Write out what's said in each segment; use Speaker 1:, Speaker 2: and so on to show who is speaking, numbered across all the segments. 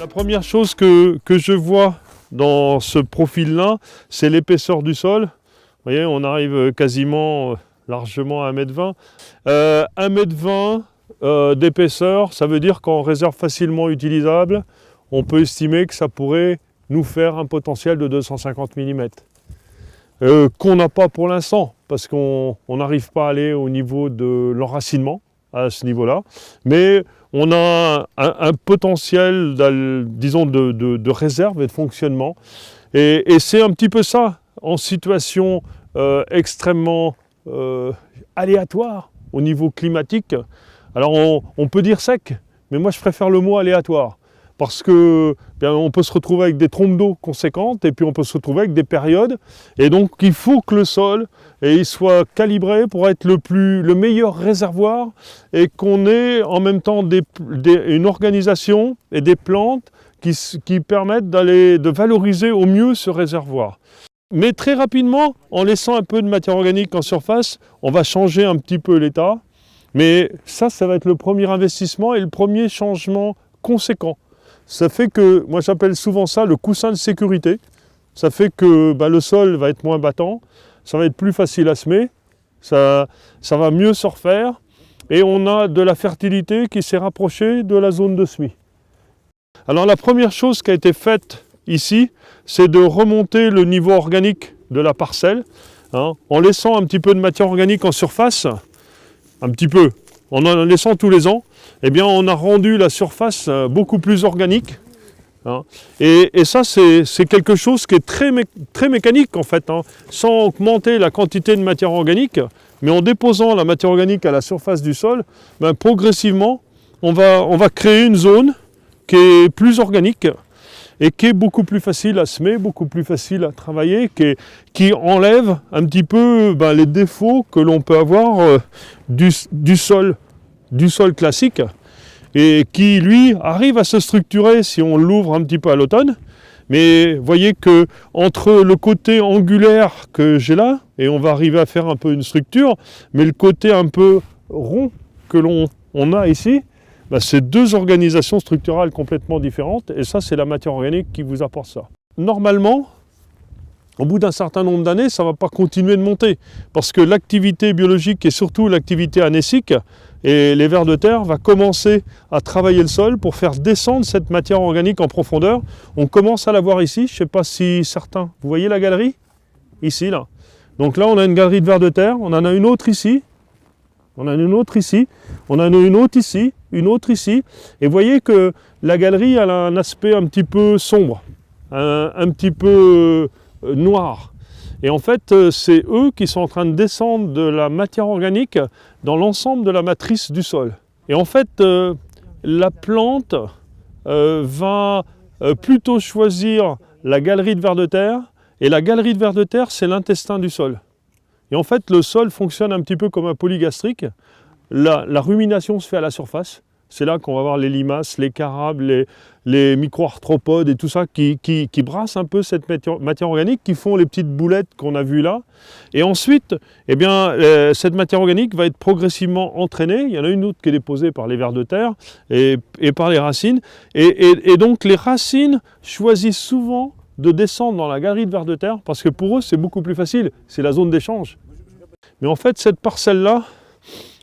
Speaker 1: La première chose que je vois dans ce profil-là, c'est l'épaisseur du sol. Vous voyez, on arrive quasiment largement à 1,20 m. 1,20 m d'épaisseur, ça veut dire qu'en réserve facilement utilisable, on peut estimer que ça pourrait nous faire un potentiel de 250 mm. Qu'on n'a pas pour l'instant, parce qu'on n'arrive pas à aller au niveau de l'enracinement, à ce niveau-là. Mais on a un potentiel, disons, de réserve et de fonctionnement. Et c'est un petit peu ça, en situation extrêmement aléatoire au niveau climatique. Alors on peut dire sec, mais moi je préfère le mot aléatoire. Parce que on peut se retrouver avec des trompes d'eau conséquentes et puis on peut se retrouver avec des périodes. Et donc il faut que le sol il soit calibré pour être le meilleur réservoir et qu'on ait en même temps une organisation et des plantes qui permettent de valoriser au mieux ce réservoir. Mais très rapidement, en laissant un peu de matière organique en surface, on va changer un petit peu l'état. Mais ça va être le premier investissement et le premier changement conséquent. Ça fait que, moi j'appelle souvent ça le coussin de sécurité. Ça fait que le sol va être moins battant, ça va être plus facile à semer, ça va mieux se refaire et on a de la fertilité qui s'est rapprochée de la zone de semis. Alors la première chose qui a été faite ici, c'est de remonter le niveau organique de la parcelle, en laissant un petit peu de matière organique en surface, un petit peu, en laissant tous les ans. Eh bien, on a rendu la surface beaucoup plus organique. Et ça, c'est quelque chose qui est très mécanique, en fait, sans augmenter la quantité de matière organique, mais en déposant la matière organique à la surface du sol, progressivement, on va créer une zone qui est plus organique et qui est beaucoup plus facile à semer, beaucoup plus facile à travailler, qui enlève un petit peu les défauts que l'on peut avoir du sol classique et qui, lui, arrive à se structurer si on l'ouvre un petit peu à l'automne. Mais voyez que entre le côté angulaire que j'ai là, et on va arriver à faire un peu une structure, mais le côté un peu rond que l'on a ici, c'est deux organisations structurales complètement différentes, et ça, c'est la matière organique qui vous apporte ça. Normalement, au bout d'un certain nombre d'années, ça ne va pas continuer de monter, parce que l'activité biologique et surtout l'activité anécique et les vers de terre va commencer à travailler le sol pour faire descendre cette matière organique en profondeur. On commence à la voir ici, je ne sais pas si certains, vous voyez la galerie? Ici, là. Donc là, on a une galerie de vers de terre, on en a une autre ici, on en a une autre ici, on en a une autre ici, une autre ici, et vous voyez que la galerie elle a un aspect un petit peu sombre, un petit peu noir. Et en fait, c'est eux qui sont en train de descendre de la matière organique dans l'ensemble de la matrice du sol. Et en fait, la plante va plutôt choisir la galerie de vers de terre, et la galerie de vers de terre, c'est l'intestin du sol. Et en fait, le sol fonctionne un petit peu comme un polygastrique. La rumination se fait à la surface. C'est là qu'on va voir les limaces, les carabes, les micro-arthropodes et tout ça qui brassent un peu cette matière organique, qui font les petites boulettes qu'on a vues là. Et ensuite, cette matière organique va être progressivement entraînée. Il y en a une autre qui est déposée par les vers de terre et par les racines. Et donc les racines choisissent souvent de descendre dans la galerie de vers de terre parce que pour eux, c'est beaucoup plus facile. C'est la zone d'échange. Mais en fait, cette parcelle-là,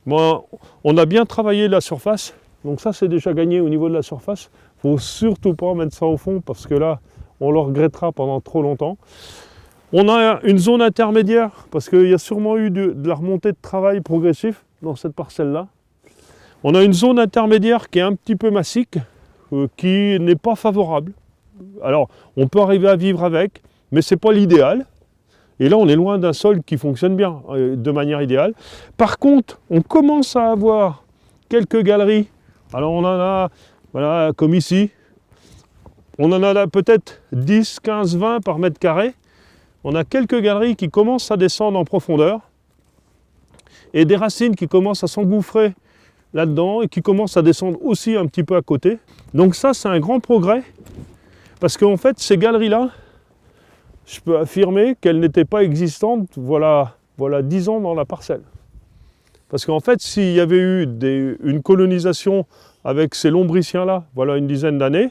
Speaker 1: on a bien travaillé la surface. Donc ça, c'est déjà gagné au niveau de la surface. Il ne faut surtout pas mettre ça au fond parce que là, on le regrettera pendant trop longtemps. On a une zone intermédiaire parce qu'il y a sûrement eu de la remontée de travail progressif dans cette parcelle-là. On a une zone intermédiaire qui est un petit peu massique, qui n'est pas favorable. Alors, on peut arriver à vivre avec, mais ce n'est pas l'idéal. Et là, on est loin d'un sol qui fonctionne bien, de manière idéale. Par contre, on commence à avoir quelques galeries. Alors, on en a, voilà, comme ici. On en a là peut-être 10, 15, 20 par mètre carré. On a quelques galeries qui commencent à descendre en profondeur. Et des racines qui commencent à s'engouffrer là-dedans et qui commencent à descendre aussi un petit peu à côté. Donc ça, c'est un grand progrès. Parce qu'en fait, ces galeries-là, je peux affirmer qu'elles n'étaient pas existantes, voilà 10 ans dans la parcelle. Parce qu'en fait, s'il y avait eu une colonisation avec ces lombriciens-là, voilà une dizaine d'années,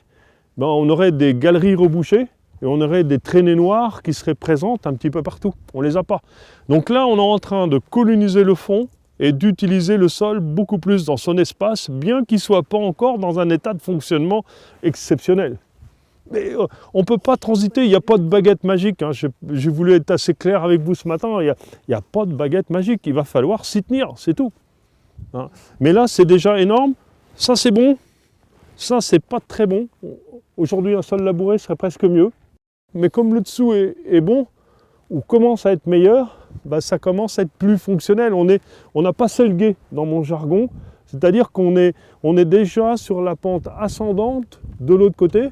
Speaker 1: ben, on aurait des galeries rebouchées et on aurait des traînées noires qui seraient présentes un petit peu partout. On ne les a pas. Donc là, on est en train de coloniser le fond et d'utiliser le sol beaucoup plus dans son espace, bien qu'il ne soit pas encore dans un état de fonctionnement exceptionnel. Mais on ne peut pas transiter, il n'y a pas de baguette magique. Hein. J'ai voulu être assez clair avec vous ce matin, il n'y a pas de baguette magique, il va falloir s'y tenir, c'est tout. Hein. Mais là, c'est déjà énorme, ça c'est bon, ça c'est pas très bon. Aujourd'hui, un sol labouré serait presque mieux. Mais comme le dessous est bon, ou commence à être meilleur, bah ça commence à être plus fonctionnel. On a passé le gué dans mon jargon, c'est-à-dire qu'on est déjà sur la pente ascendante de l'autre côté,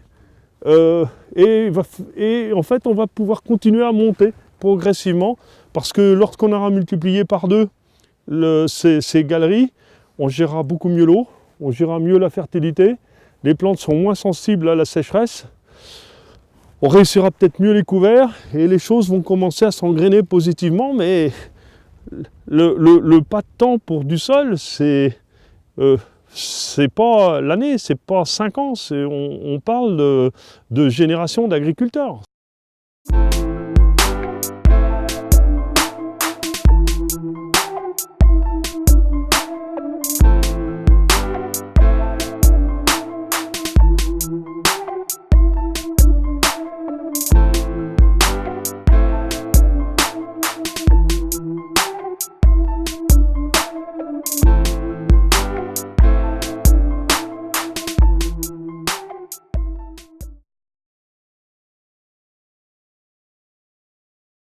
Speaker 1: et en fait on va pouvoir continuer à monter progressivement, parce que lorsqu'on aura multiplié par 2 ces galeries, on gérera beaucoup mieux l'eau, on gérera mieux la fertilité, les plantes sont moins sensibles à la sécheresse, on réussira peut-être mieux les couverts et les choses vont commencer à s'engrainer positivement, mais le pas de temps pour du sol, c'est pas l'année, c'est pas 5 ans, on parle de génération d'agriculteurs.